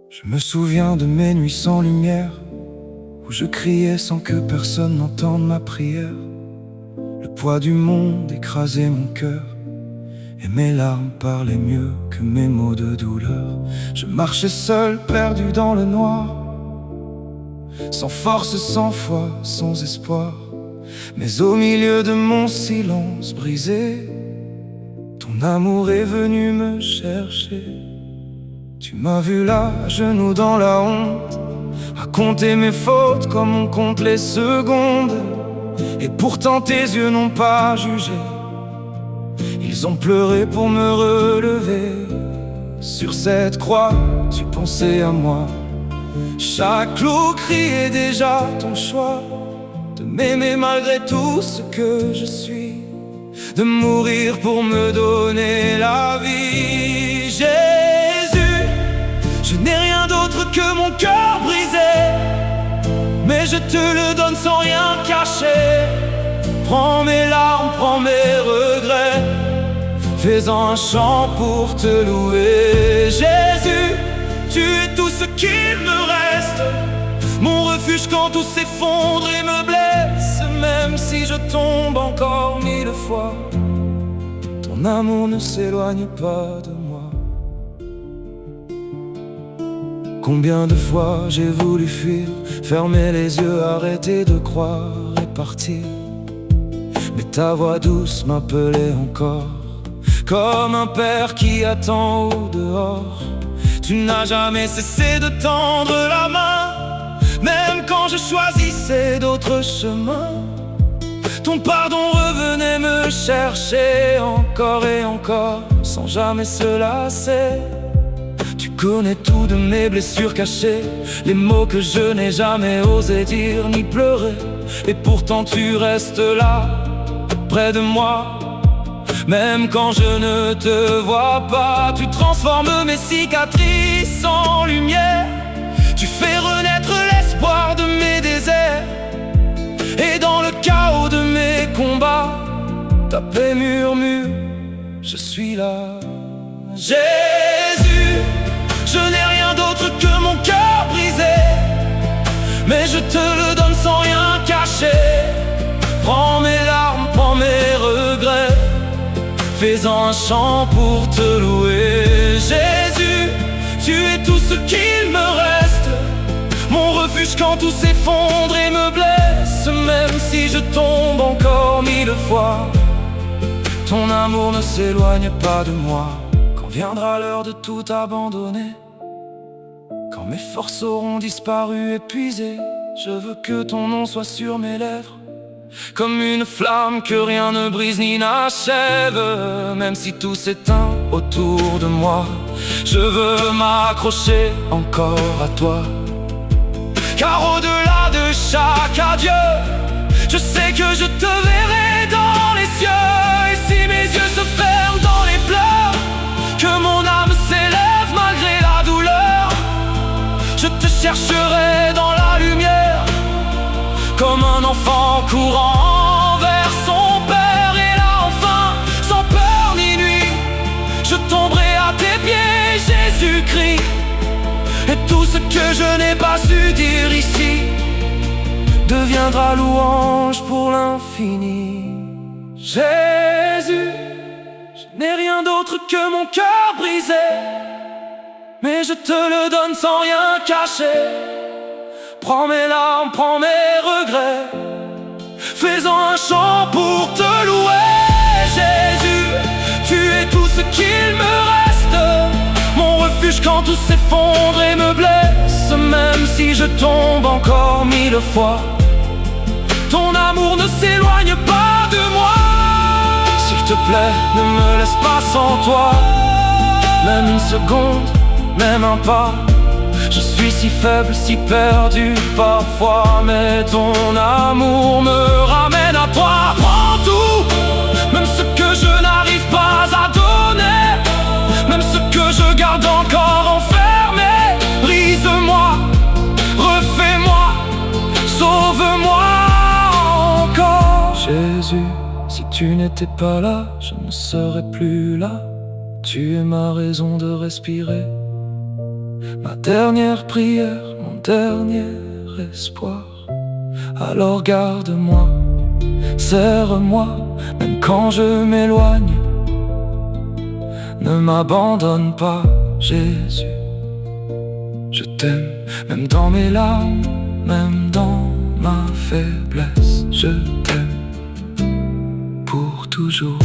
Je me souviens de mes nuits sans lumière, où je criais sans que personne n'entende ma prière. Le poids du monde écrasait mon cœur, et mes larmes parlaient mieux que mes mots de douleur. Je marchais seul, perdu dans le noir, sans force, sans foi, sans espoir. Mais au milieu de mon silence brisé, ton amour est venu me chercher. Tu m'as vu là, à genoux dans la honte, à compter mes fautes comme on compte les secondes. Et pourtant tes yeux n'ont pas jugé, ils ont pleuré pour me relever. Sur cette croix, tu pensais à moi. Chaque clou criait déjà ton choix, de m'aimer malgré tout ce que je suis, de mourir pour me donner la vie. Jésus, je n'ai rien d'autre que mon cœur brisé, mais je te le donne sans rien cacher. Prends mes larmes, prends mes regrets, fais-en un chant pour te louer. Jésus, tu es tout ce qu'il me reste, mon refuge quand tout s'effondre et me blesse. Même si je tombe encore 1000 fois, ton amour ne s'éloigne pas de moi. Combien de fois j'ai voulu fuir, fermer les yeux, arrêter de croire et partir. Mais ta voix douce m'appelait encore, comme un père qui attend au dehors. Tu n'as jamais cessé de tendre la main, même quand je choisissais d'autres chemins. Ton pardon revenait me chercher encore et encore, sans jamais se lasser. Tu connais tout de mes blessures cachées, les mots que je n'ai jamais osé dire ni pleurer. Et pourtant tu restes là, près de moi, même quand je ne te vois pas. Tu transformes mes cicatrices en lumière, tu fais renaître l'espoir de mes déserts. Et dans le chaos de mes combats, ta paix murmure, je suis là. Jésus, je n'ai rien d'autre que mon cœur brisé, mais je te le donne sans rien cacher. Prends mes larmes, prends mes regrets, fais-en un chant pour te louer. Jésus, tu es tout ce qu'il me reste, mon refuge quand tout s'effondre et me blesse. Même si je tombe encore 1000 fois, ton amour ne s'éloigne pas de moi. Quand viendra l'heure de tout abandonner, quand mes forces auront disparu épuisées, je veux que ton nom soit sur mes lèvres, comme une flamme que rien ne brise ni n'achève. Même si tout s'éteint autour de moi, je veux m'accrocher encore à toi. Car au-delà de chaque adieu, je sais que je te verrai dans les cieux. Et si mes yeux se ferment dans les pleurs, que mon âme s'élève malgré la douleur, je te chercherai dans la lumière, comme un enfant courant vers son père. Et là enfin, sans peur ni nuit, je tomberai à tes pieds, Jésus-Christ. Et tout ce que je n'ai pas su dire ici deviendra louange pour l'infini. Jésus, je n'ai rien d'autre que mon cœur brisé, mais je te le donne sans rien cacher. Prends mes larmes, prends mes regrets, fais-en un chant pour te louer. Jésus, tu es tout ce qu'il me reste, mon refuge quand tout s'effondre et me blesse. Même si je tombe encore 1000 fois, ton amour ne s'éloigne pas de moi. S'il te plaît, ne me laisse pas sans toi, même une seconde, même un pas. Je suis si faible, si perdu parfois, mais ton amour me ramène à toi. Prends tout, même ce que je n'arrive pas à donner, même ce que je garde encore enfermé. Brise-moi, refais-moi, sauve-moi encore. Jésus, si tu tu n'étais pas là, je ne serais plus là. Tu es ma raison de respirer, ma dernière prière, mon dernier espoir. Alors garde-moi, serre-moi, même quand je m'éloigne. Ne m'abandonne pas, Jésus. Je t'aime, même dans mes larmes, même dans ma faiblesse. Je t'aime pour toujours.